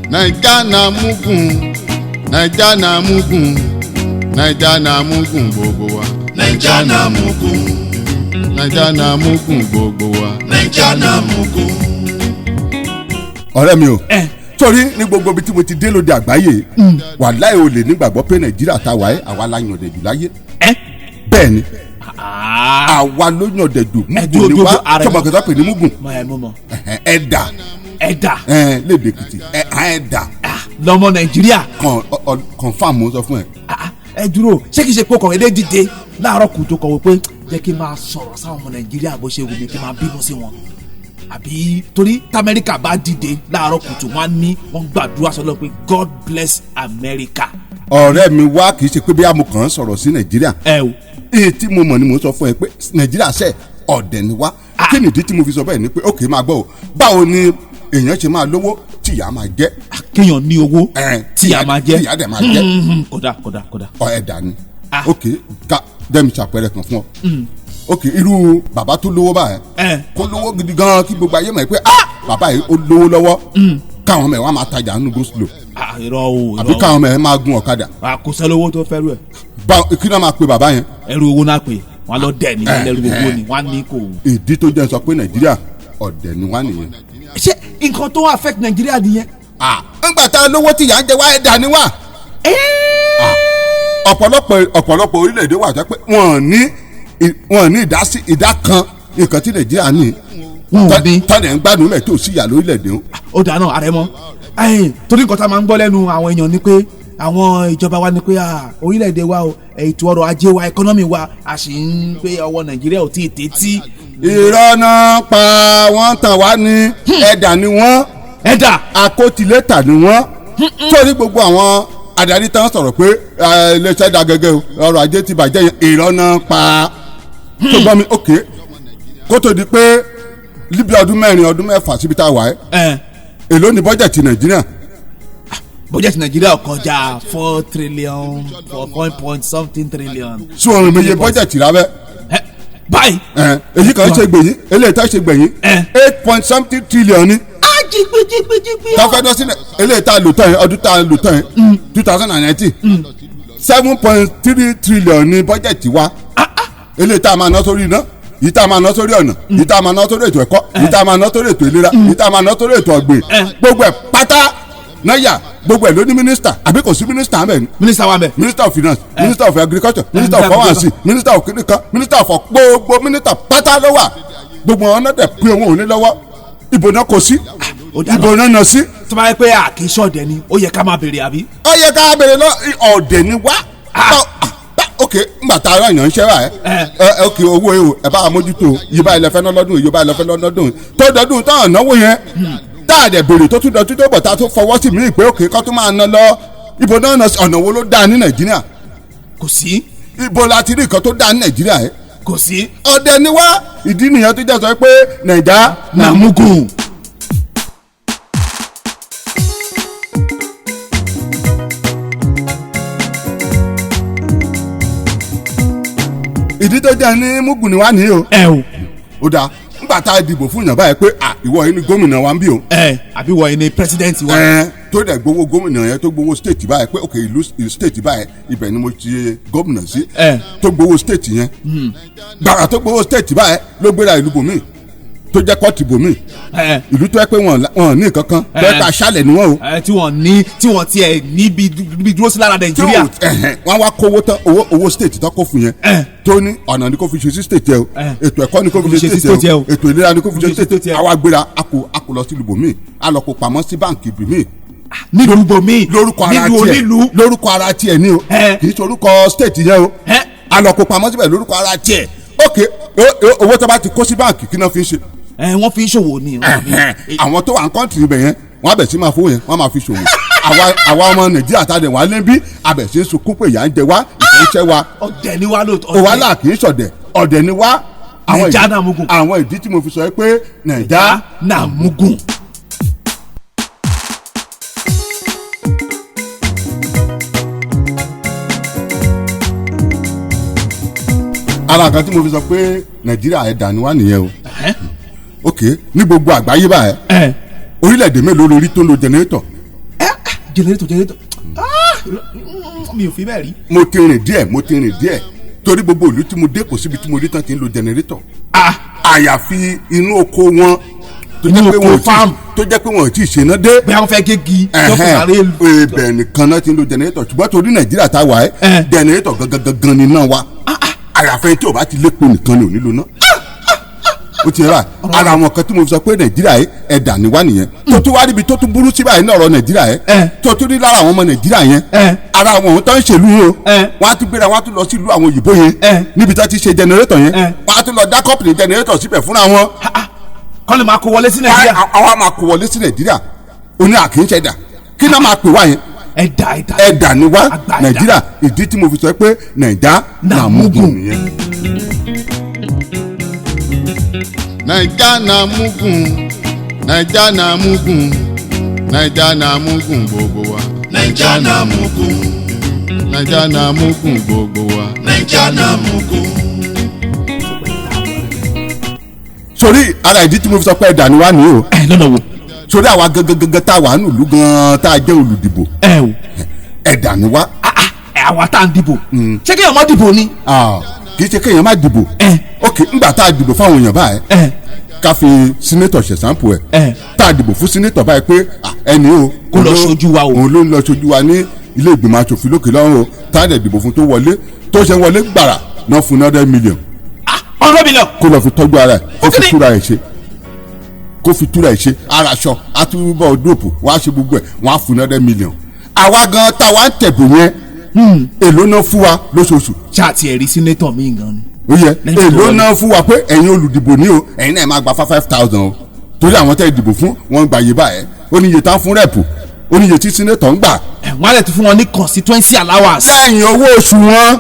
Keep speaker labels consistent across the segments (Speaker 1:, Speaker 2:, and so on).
Speaker 1: naija na mugun naija na mugun naija na mugun gbogbo wa.
Speaker 2: naija na mugun.
Speaker 1: naija na mugun gbogbo wa.
Speaker 2: naija na mugun.
Speaker 3: ọ̀rẹ́ mi o torí ní gbogbo ibi tí mo ti dé lóde àgbáyé wàláhì o lè nígbàgbọ́ pé nàìjíríà tá a wà ẹ́ àwa la yàn dẹ̀jù láyé. bẹ́ẹ̀ ni àwa ló yàn dẹ̀jù mugun ni wá tọmọkẹta pè ní mugun ẹ̀dà lédè Èkìtì ẹ̀dà
Speaker 4: lọmọ nàìjíríà.
Speaker 3: confam mo sọ fún ẹ.
Speaker 4: ẹ dúró ṣé kìí ṣe pé ọkàn èdè dìde láàárọ̀ kù tó kọ̀wé pé jẹ́ kí n máa sọ̀rọ̀ sáwọn ọmọ nàìjíríà bó ṣe wù mí kí n máa bínú sí wọn àbí torí tamẹ́ríkà bá dìde láàárọ̀ kùtù wọn ní wọ́n gbàdúrà sọ́dọ̀ pé God bless America.
Speaker 3: ọ̀rẹ́ mi wá kì í ṣe pé bí amú kàn ń sọ̀rọ̀ sí nàìjíríà.
Speaker 4: o.
Speaker 3: èyí tí mo mọ̀ ni mo sọ fún ẹ pé nàìjíríà ṣe ọ̀dẹ̀ ni wá. kí nìdí tí mo fi sọ bẹ́ẹ̀ ni pé òkè máa gbọ́ o báwo ni èèyàn ṣe máa lówó tíyà máa jẹ́.
Speaker 4: kéèyàn ní owó tíyà máa jẹ́.
Speaker 3: tíyà dẹ̀ máa jẹ́.
Speaker 4: kódà.
Speaker 3: ẹ̀dà ni òkè dẹ́mi ṣàpẹẹrẹ kan fún ọ. ok irú bàbá tó lówó báyẹn kó lówó gidi gan kí gbogbo ayé mọ̀ pé bàbá yìí ó lówó lọ́wọ́ káwọn ọmọ ẹ̀ wá máa tajà nínú go slow àbí káwọn ọmọ ẹ̀ máa gun ọ̀kadà.
Speaker 4: kò sẹ́lówó tó fẹ́ rú ẹ̀.
Speaker 3: kí náà máa pe bàbá yẹn.
Speaker 4: ẹrú owó náà pè wọn lọ dẹ̀ ní ẹrú owó ni wọn ní kò.
Speaker 3: ìdí tó jẹ́ sọ pé nàìjíríà ọ̀dẹ̀ ni wá nìyẹn.
Speaker 4: ṣé nǹkan tó affect nàìjíríà nìyẹn.
Speaker 3: ńgbà tá a lówó tí yà ń jẹ wá ẹ̀dá ni wá. ọ̀pọ̀lọpọ̀ orílẹ̀-èdè wà jẹ́ pé wọ́n ní ìdá kan nǹkan tí nàìjíríà ní tọ́lẹ̀ ń gbádùn mẹ́ tó sì yà lórílẹ̀‐èdè o.
Speaker 4: ó dáná ààrẹ mọ́ torí nǹkan tá a máa ń gbọ́ lẹ́nu àwọn èèyàn ni pé àwọn ìjọba wa ni pé orílẹ̀‐èdè wa o ètò ọrọ̀ ajé wa ẹkọ́nọ́mì wa a sì ń pé ọwọ́ nàìjíríà ò tí ì tẹ́tí.
Speaker 3: ìrọ́nà pa wọ́n tàn wá ní ẹ̀dà ni wọ́n àkótìlétà ni wọ́n torí gbogbo àwọn adarí tán sọ̀rọ̀ pé iléeṣẹ́ da gẹ́gẹ́ ọrọ̀ ajé ti bàjẹ́ yẹn ìrọ́nà pa tó gbọ́ mi ok kó tó di pé líbi ọdún mẹ́rin ọdún mẹ́fà síbi tá a wà ẹ́ èló ni bọ́jẹ̀tì nàìjíríà.
Speaker 4: bọ́jẹ̀tì nàìjíríà kọjá 4 trillion 4 trillion.
Speaker 3: sún orin mi ye bọ́jẹ̀tì lábẹ́.
Speaker 4: báyìí.
Speaker 3: èyí kan ṣe gbẹ̀yìn eléyìí tá ṣe gbẹ̀yìn 8 trillion ni.
Speaker 4: jigbi.
Speaker 3: tọ́fẹ́ dọ́ sílẹ̀ eléyìí tá a lò tán yẹn ọdún tá a lò tán yẹn 2019 7.3 trillion ni bọ́jẹ̀tì wa eléyìí tá a máa ná sórí iná yìí tá a máa ná sórí ọ̀nà yìí tá a máa ná sórí ètò ẹ̀kọ́ yìí tá a máa ná sórí ètò ìlera yìí tá a máa ná sórí ètò ọ̀gbìn gbogbo ẹ̀ pátá náyà gbogbo ẹ̀ ló ní mínísítà àbí kò sí mínísítà àmẹ́ ni.
Speaker 4: mínísítà wa bẹ̀.
Speaker 3: minister of finance minister of agriculture minister of finance minister of kìnìkan minister of gbogbo minister pátá ló wà gbogbo wọn náà dẹ̀ pé owó òní lọ́wọ́ ìbò náà kò sí ìbò náà nà sí.
Speaker 4: tó bá yẹ pé àkíṣọ́ ọ̀dẹ̀ ni ó yẹ ká máa béèrè àbí.
Speaker 3: ó yẹ ká béèrè lọ ọ̀dẹ̀ ni wá. ok ngbà tá a rán èèyàn ń ṣẹ́ wá ẹ ok owó ẹ o ẹ bá a mójútó yìí báyìí lẹ fẹ́ ná lọ́dún yìí báyìí lẹ fẹ́ ná lọ́dún tó dọdún táwọn náwó yẹn tá a dẹ̀ béèrè tó tún dọdún tó bọ̀ tá a tún fọwọ́ sí mi pé ok kọ́ tún máa ná lọ ibo náà ọ̀nà wo ló dáa ní nàìjíríà.
Speaker 4: kò sí.
Speaker 3: ibo la ti rí nǹkan tó dáa ní nàìjíríà yẹn.
Speaker 4: kò sí.
Speaker 3: ọ̀dẹ̀ ni wá ìdí nìyẹn tó jẹ́ sọ pé nàìjà
Speaker 4: nà mugun.
Speaker 3: ìdí tó jẹ́ ní mugun ni wá ní o. ó dáa nígbà tá a dìbò fún yàn báyìí pé ìwọ yìí ni gómìnà wa ń bí o.
Speaker 4: àbí wọ yìí ni pírẹsidẹ́ǹtì wa.
Speaker 3: tó dẹ̀ gbowó gómìnà yẹn tó gbowó stéètì báyìí pé ok ìlú stéètì báyìí ibẹ̀ ni mo ti gómìnà sí. tó gbowó stéètì yẹn gbàrà tó gbowó stéètì báyìí ló gbéra ìlú bòmíì tó jẹ́ kọ́ọ̀tì bòmíì ìlú tó yẹ pé wọ́n ní nǹkan kan tó yẹ pé aṣálẹ̀ ni wọ́n o.
Speaker 4: tí wọ́n tiẹ̀ níbi dúró sí lára nàìjíríà.
Speaker 3: wọ́n wá kówó tán owó state tó kó fún yẹn tó ní ọ̀nà ni kò fi ṣe sí state yẹ o ètò ẹ̀kọ́ ni kò fi ṣe sí state yẹ o ètò ìlera ni kò fi ṣe sí state yẹ o àwa gbéra a kò lọ sí ìlú bòmíì a lọ kó pamọ́ sí báǹkì bòmíì.
Speaker 4: nílùú bòmíì
Speaker 3: lórúkọ ara tiẹ̀ ni o kì í ṣe orúkọ state yẹ o a lọ kó pamọ́ síbẹ̀ lórúkọ ara tiẹ̀ ok owó tó bá ti kó sí báǹkì kí náà fi ń ṣe.
Speaker 4: wọ́n fi ń ṣòwò ni.
Speaker 3: àwọn tó wà ní kọ́ńtì ibẹ̀ yẹn wọ́n abẹ̀ sí máa fowó yẹn wọ́n máa fi ṣòwò àwa ọmọ nàìjíríà tá a dẹ̀ wá lé bí abẹ̀ sí sunkún pé ìyà ń jẹ wá ìfẹ́ wa.
Speaker 4: ọ̀dẹ̀ ni wá lóòótọ́.
Speaker 3: òwàlà kì í ṣọ̀dẹ̀ ọ̀dẹ̀ ni wá.
Speaker 4: nàìjà náà mugun.
Speaker 3: àwọn ìdí tí mo fi sọ pé nàìjà
Speaker 4: náà mugun.
Speaker 3: ara kan tí mo fi sọ pé nàìjíríà ẹ̀dá ni wá nìyẹn o ok ní gbogbo àgbáyé báyẹn orílẹ̀-èdè mélòó lórí tó ń lo jẹnẹrétọ̀.
Speaker 4: jẹnẹrétọ̀ mi ò fi bẹ́ẹ̀ rí.
Speaker 3: mo ti rìn díẹ̀ torí gbogbo ìlú tí mo dé kò síbi tí mo rí tán ti ń lo jẹnẹrétọ̀. àyàfi inú oko wọn tó jẹ́ pé wọn ò tí ì ṣe iná dé.
Speaker 4: bí wọ́n fẹ́ gégi lọ́kùnrin
Speaker 3: ibẹ̀ nìkan náà ti ń lo jẹnẹrétọ̀ ṣùgbọ́n torí nàìjíríà tá a wà ẹ́ jẹnẹrétọ̀ gangan ni náà wa àyàfẹ́ tí o bá ti lépo nìkan ni ò nílò náà. o ti rà ara àwọn kan tí mo sọ pé nàìjíríà ẹ̀dà ni wá nìyẹn tó tún wá níbi tó tún burú sí báyìí náà ọ̀rọ̀ nàìjíríà tó tún rí lára àwọn ọmọ nàìjíríà yẹn ara àwọn ohun tó ń ṣèlú yìí o wọ́n á tún gbéra wọ́n á tún lọ sí ìlú àwọn òyìnbó yẹn níbi tó ti ṣe jẹnẹrétọ̀ yẹn wọ́n á tún lọ dá kọ́pìnì jẹnẹrétọ̀ síbẹ̀ fúnra wọn.
Speaker 4: kọ́ lè máa kó wọlé sí nàìjíríà.
Speaker 3: àwọn máa kó wọlé sí nàìjíríà oní àkínṣẹ́dà kí náà máa pè wá yẹn ẹ̀dà ni wá nàìjíríà ìdí tí mo fi sọ pé nàìjà nàmúgùn nìyẹn.
Speaker 1: naija na mugun naija na mugun naija na mugun gbogbo wa.
Speaker 2: naija na mugun.
Speaker 1: naija na mugun gbogbo wa.
Speaker 2: naija na mugun.
Speaker 3: sórí ara ìdí tí mo fi sọ pé ẹ̀dà ni wá nìyí o.
Speaker 4: lọ́nà wo.
Speaker 3: sórí àwa gangan tá a wà nílùú gan tá a jẹ́ olùdìbò. ẹ̀dà ni wá.
Speaker 4: àwa tá a ń dìbò. ṣé kéèyàn má dìbò ni.
Speaker 3: kì í ṣe kéèyàn má dìbò. ok ńgbà tá a dìbò fáwọn èèyàn báyìí ká fi sínétọ̀ ṣe sáǹpù ẹ̀ tá a dìbò fún sínétọ̀ báyìí pé ẹni o
Speaker 4: kó lọ ṣojú wa o
Speaker 3: òun ló ń lọ ṣojú wa ní ilé ìgbìmọ̀ asòfin lókè lọ́rùn o tá a dẹ̀ dìbò fún tó wọlé tó ṣe wọlé gbàrà náà fún $100 million.
Speaker 4: $100 million.
Speaker 3: kó lọ fi tọ́jú ara ẹ̀ kó fi túra ẹ̀ ṣe ara aṣọ àtúbọ̀ dòpò wọ́n á ṣe gbogbo ẹ̀ wọ́n á fún $100 million. àwa gan táwa ń tẹ̀bù yẹn èló náà fún wa lóṣooṣù.
Speaker 4: ṣáà tiẹ̀ rí sínétọ̀ mi gan ni.
Speaker 3: ó yẹ èló náà fún wa pé ẹ̀yin olùdìbò ní o ẹ̀yin náà máa gba 5,000 o torí àwọn tẹ́ ìdìbò fún wọn gba iye báyẹn ó ní iye tán fún rẹ́pù ó ní iye tí sínétọ̀ ń gbà.
Speaker 4: wọ́n á lè tún fún wọn ní constituency allowance.
Speaker 3: lẹ́yìn owó oṣù wọn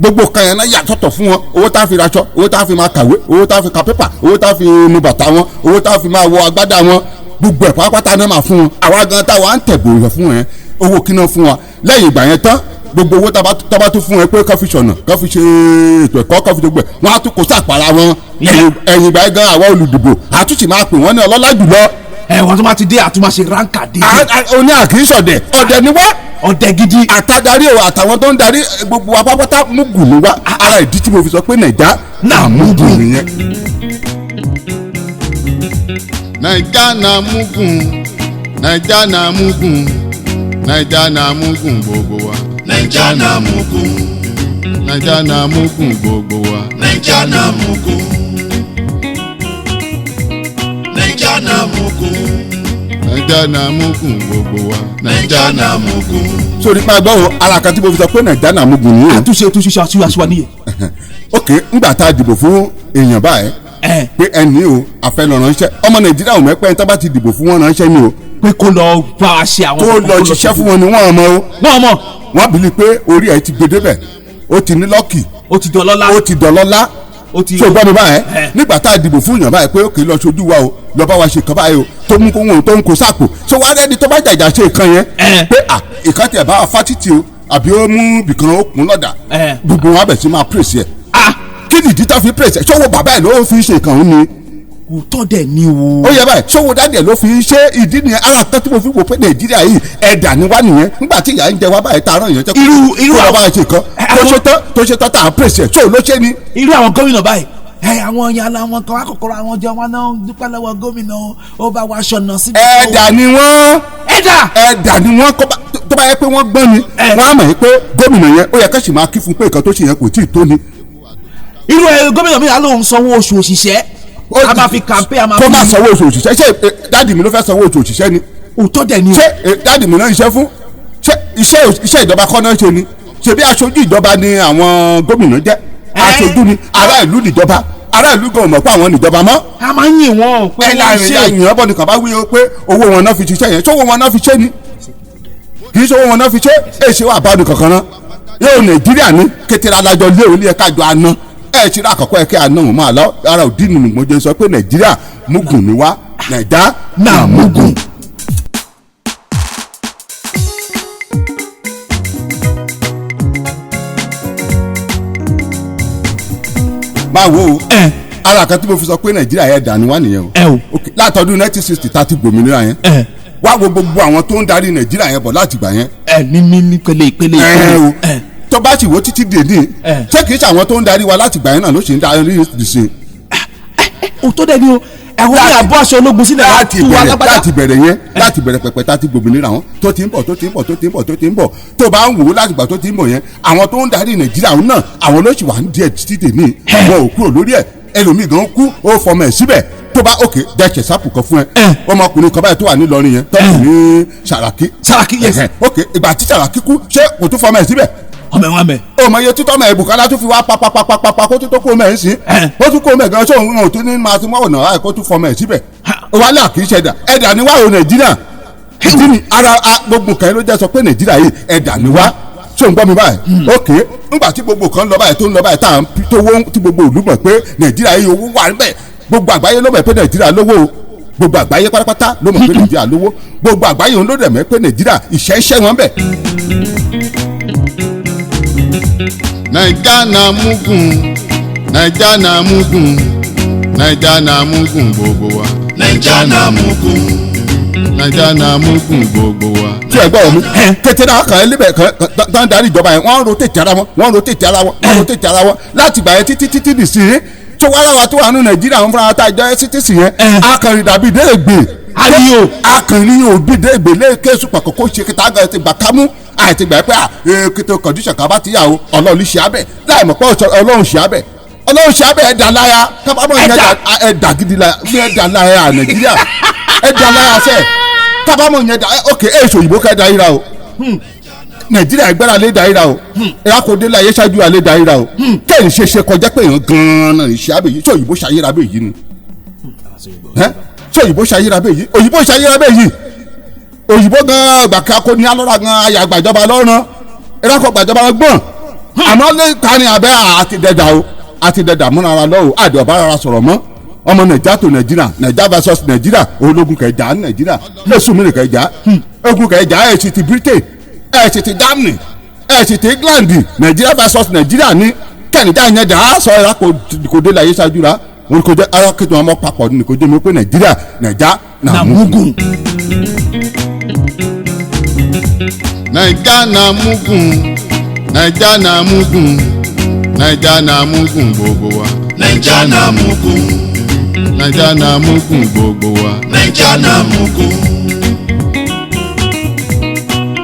Speaker 3: gbogbo kan yẹn náà yàtọ̀tọ̀ fún wọn owó tá a fi raṣọ owó tá a fi máa kàwé owó tá a fi ka pépà owó tá a fi nu bàtà wọn owó tá a fi máa wọ agbádá wọn gbogbo ẹ̀ pátápátá náà máa fún wọn àwa gan táwa ń tẹ̀bù rẹ̀ fún wọn owó kíná fún wa lẹ́yìn ìgbà yẹn tán gbogbo owó tábà tún fún ẹ pé kọ́fí ṣọ̀nà kọ́fí ṣe ètò ẹ̀kọ́ kọ́fí tó gbẹ wọ́n á tún kó sàpàrà wọn ẹ̀yìn ìgbà yẹn gan àwa olùdìbò àtúntì máa pè wọ́n ní ọlọ́lá jùlọ.
Speaker 4: wọ́n tún máa ti dé àtúmọ̀ ṣe ránkà dé.
Speaker 3: oní àkíńsọ̀dẹ̀ ọ̀dẹ̀ ni wá.
Speaker 4: ọ̀dẹ̀ gidi.
Speaker 3: àtàdarí o àtàwọn tó ń darí gbogbo wa pápátá mugun ni wá ara ìdí tí mo fi sọ pé nàìjà náà mugun nìyẹn.
Speaker 1: naija na mugun naija na mugun naija na mugun gbogbo wa.
Speaker 2: naija na mugun.
Speaker 1: naija na mugun gbogbo wa.
Speaker 2: naija na mugun. naija na mugun.
Speaker 1: naija na mugun gbogbo wa.
Speaker 2: naija na mugun.
Speaker 3: sórí pa gbọ́ o ara kan tí mo fi sọ pé nàìjà náà mugun nìyẹn.
Speaker 4: àtúnṣe aṣíwájú nìyẹn.
Speaker 3: ok ngbà tá a dìbò fún èèyàn báyìí pé ẹni o àfẹ́ lọ ránṣẹ́ ọmọ nàìjíríà ò mẹ́pẹ́ tó bá ti dìbò fún wọn ránṣẹ́ ni o.
Speaker 4: pé kó lọ bá a ṣe àwọn.
Speaker 3: kó lọ ṣiṣẹ́ fún wọn ni wọ́n mọ̀ o.
Speaker 4: wọ́n mọ̀.
Speaker 3: wọ́n bìlí pé orí ẹ̀ ti gbé débẹ̀ ó ti ní lọ́ọ̀kì.
Speaker 4: ó ti dọ̀lọ́lá.
Speaker 3: ó ti dọ̀lọ́lá.
Speaker 4: ó ti.
Speaker 3: ṣé o gbọ́ mi báyẹn nígbà tá a dìbò fún yàn báyìí pé ó kì í lọ ṣojú wa o lọ bá wa ṣe kan báyìí o tó mú kó wọn tó ń kó sáàpò ṣé wàá rẹ́ni tó bá jàjà ṣe nǹkan yẹn pé ìkan tiẹ̀ bá wa fátìtì o àbí ó mú bìkan ó kún lọ́dà gbogbo wọn abẹ̀ sí máa pèsè ẹ̀ kí nìdí tá fi pèsè ṣọwọ́ bàbá ẹ̀ ló fi ṣe nǹkan òun ni.
Speaker 4: òótọ́ dẹ̀ ni o.
Speaker 3: ó yẹ báyìí ṣọwọ́ dáadé ẹ̀ ló fi ṣe ìdí nìyẹn ara kan tí mo fi wò pé nàìjíríà yìí ẹ̀dà ni wá nìyẹn nígbà tí ìyá ń jẹ wá báyìí tá a rán ìyẹn jẹ́ kó lọ bá ṣe nǹkan tó ṣe tán tá a pèsè ẹ̀ ṣó ló ṣe ni.
Speaker 4: irú àwọn gómìnà báyìí àwọn yàrá wọn kan akọkọrọ àwọn jẹ wọn náà dúpẹ́ lọ́wọ́ gómìnà ó bá wa ṣọ̀nà síbi.
Speaker 3: ẹ̀dà ni wọ́n. ẹ̀dà ni wọ́n tó bá yẹ pé wọ́n gbọ́n ni wọ́n á mọ̀ pé gómìnà yẹn ó yẹ ká sì máa kí fún pé nǹkan tó ṣe yẹn kò tí ì tó ni.
Speaker 4: irú gómìnà mi yà lóun sanwó oṣù òṣìṣẹ́ a máa fi campaign a máa fi.
Speaker 3: kó má sanwó oṣù òṣìṣẹ́ ṣé dáàdì mi ló fẹ́ sanwó oṣù òṣìṣẹ́ ni.
Speaker 4: òótọ́ dẹ̀ ni o.
Speaker 3: ṣé dáàdì mi náà iṣẹ́ fún ṣé iṣẹ́ ìjọba kọ́ náà ṣe ni ṣebí aṣojú ìjọba ni àwọn gómìnà jẹ́ aṣojú ni ará ìlú níjọba ará ìlú gan mọ̀ pé àwọn níjọba mọ́.
Speaker 4: a máa ń yìn wọ́n pé wọ́n ṣe.
Speaker 3: ẹ̀yìn ọ̀bọ̀n nìkan bá wí pé owó wọn náà fi ṣiṣẹ́ yẹn ṣówó wọn náà fi ṣe ni kì í ṣe owó wọn náà fi ṣe èsì wà bá ọdún kankan náà yóò nàìjíríà ní kété alájọ lé òun ní ẹ̀ka àjọ àná ẹ̀ ṣe rà àkọ́kọ́ ẹ̀kẹ́ àná òun máa lọ ara òdì nínú ìgbọ́njẹ sọ pé nàìjíríà mugun ni wá nàìjà náà mugun. máa wo ara kan tí mo fi sọ pé nàìjíríà yẹn dànù wá nìyẹn o látọdún 1960 tá a ti gbòmìnira yẹn wá wo gbogbo àwọn tó ń darí nàìjíríà yẹn bọ̀ láti gbà yẹn.
Speaker 4: ní ìpele
Speaker 3: o tó bá sì wo títí dèní ṣé kìí ṣe àwọn tó ń darí wa láti gbà yẹn náà ló ṣe ń darí ìṣe.
Speaker 4: o tó dẹ̀ ni o ẹ̀wọ̀n ní àbọ̀ aṣọ ológun sílẹ̀
Speaker 3: láti bẹ̀rẹ̀ yẹn láti bẹ̀rẹ̀ pẹ̀pẹ̀ tá ti gbòmìnira wọn tó ti ń bọ̀ tó bá ń wò ó láti gbà tó ti ń bọ̀ yẹn àwọn tó ń darí nàìjíríà náà àwọn ló sì wà ní díẹ̀ títí dèní wọn ò kúrò lórí ẹ̀ ẹlòmíì gan kú ó fọmọ ẹ̀ síbẹ̀ tó bá òkè dẹ́kẹ̀ sápù kan fún ẹ ọmọkùnrin kan báyìí tó wà nílọrin yẹn tó kù ní Sàràkí
Speaker 4: yes
Speaker 3: òkè ìgbà tí Sàràkí kú ṣé kò tún fọmọ ẹ̀ síbẹ̀
Speaker 4: ọmọ ẹ̀ wọ́n mẹ́.
Speaker 3: ọmọ iye títọ́ mẹ́ Bùkálá tún fi wá papapapapa kó tún tó kó mẹ́ ẹ̀ sí ó tún kó mẹ́ gan ṣé òun ò tún ní máa tún mọ́wọ́ náà kó tún fọmọ ẹ̀ síbẹ̀ wàhálà kì í ṣe ẹ̀dà ni wá o Nàìjíríà ìdí ni ara gbogbo kan ló jẹ́ sọ pé Nàìjíríà yìí ẹ̀dà ni wá ṣé o ń gbọ́ mi báyìí ok nígbà tí gbogbo kan lọ báyìí tó ń lọ báyìí tá à ń tó wó tí gbogbo ìlú mọ̀ pé Nàìjíríà yìí owó wà níbẹ̀ gbogbo àgbáyé ló mọ̀ pé Nàìjíríà lówó o gbogbo àgbáyé pátápátá ló mọ̀ pé Nàìjíríà lówó gbogbo àgbáyé ló dẹ̀ mọ̀ pé Nàìjíríà ìṣẹ́ wọn bẹ̀.
Speaker 1: Naija na mugun Naija na mugun Naija na mugun gbogbo wa.
Speaker 2: Naija na mugun.
Speaker 1: Naija na mugun gbogbo wa.
Speaker 3: tí ẹ gbọ́ mi kété náà kàn ẹ́ lébẹ̀ tán darí ìjọba yẹn wọ́n rotate ara wọn láti gbà yẹn títí dì sí i tó wá láwa tó wà nínú Nàìjíríà wọn fúnra tá a jẹ́ citizen yẹn akànnì dàbí déègbè akànnì òbí déègbè lẹ́ẹ̀kẹ́sù pàkó kó ṣe kíta àgbà ti gbà kámú àti gbà pé kété condition kan bá ti yà o Ọlọ́run ṣe abẹ láì mọ̀ pé Ọlọ́run ṣe abẹ ẹ̀dá láya kábàámọ̀ yẹn ẹ̀dá gidi láya ẹ̀dá láya Nàìjíríà ẹ̀dá láya sẹ́ẹ̀ kábàámọ̀ yẹn ok èso òyìnbó ká ẹ̀dá yíra o Nàìjíríà ẹgbẹ́ra lé dáírà o ìrákòdé láyé ṣáájú alẹ́ dáírà o kẹ́hìn ṣe kọjá pé èèyàn gan-an ìṣe abẹ yìí tí òyìnbó ṣayéra bẹ́ẹ̀ yìí ni tí òyìnbó ṣayéra bẹ́ẹ̀ yìí òyìnbó gan gbàkà kò ní alọ́ra gan ayà gbàjọba lọ́rùn ìrákò gbàjọba gbọ̀n àmọ́ lè kárí abẹ́ àti dẹ̀dà múra ara lọ́wọ́ àdé ọ̀bá ara sọ̀rọ̀ mọ́ ọmọ Nàìjíríà tó Nàìjíríà versus Nàìjíríà ológun kẹjà ní Nàìjíríà lẹ́sùnmí kẹjà ogun kẹjà ẹ̀ sì ti Britain ẹ̀ sì ti Germany ẹ̀ sì ti England Nàìjíríà versus Nàìjíríà ní kẹ́nìjà yẹn dà á sọ ìrákò kò dé láyé ṣáájú ra wọn kò jẹ́ ara kejì wọn mọ́ papọ̀ ní kò jẹ́ mi pé Nàìjíríà na mugun.
Speaker 1: Naija na mugun Naija na mugun Naija na mugun gbogbo wa.
Speaker 2: Naija na mugun.
Speaker 1: Naija na mugun gbogbo wa.
Speaker 2: Naija na mugun.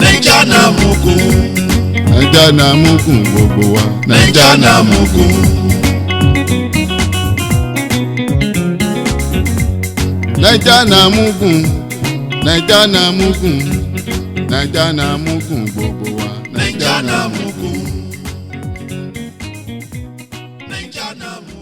Speaker 2: Naija na mugun.
Speaker 1: Naija na mugun gbogbo wa.
Speaker 2: Naija na mugun.
Speaker 1: Naija na mugun Naija na mugun Naija na mugun gbogbo wa.
Speaker 2: Naija na mugun. Naija na mugun.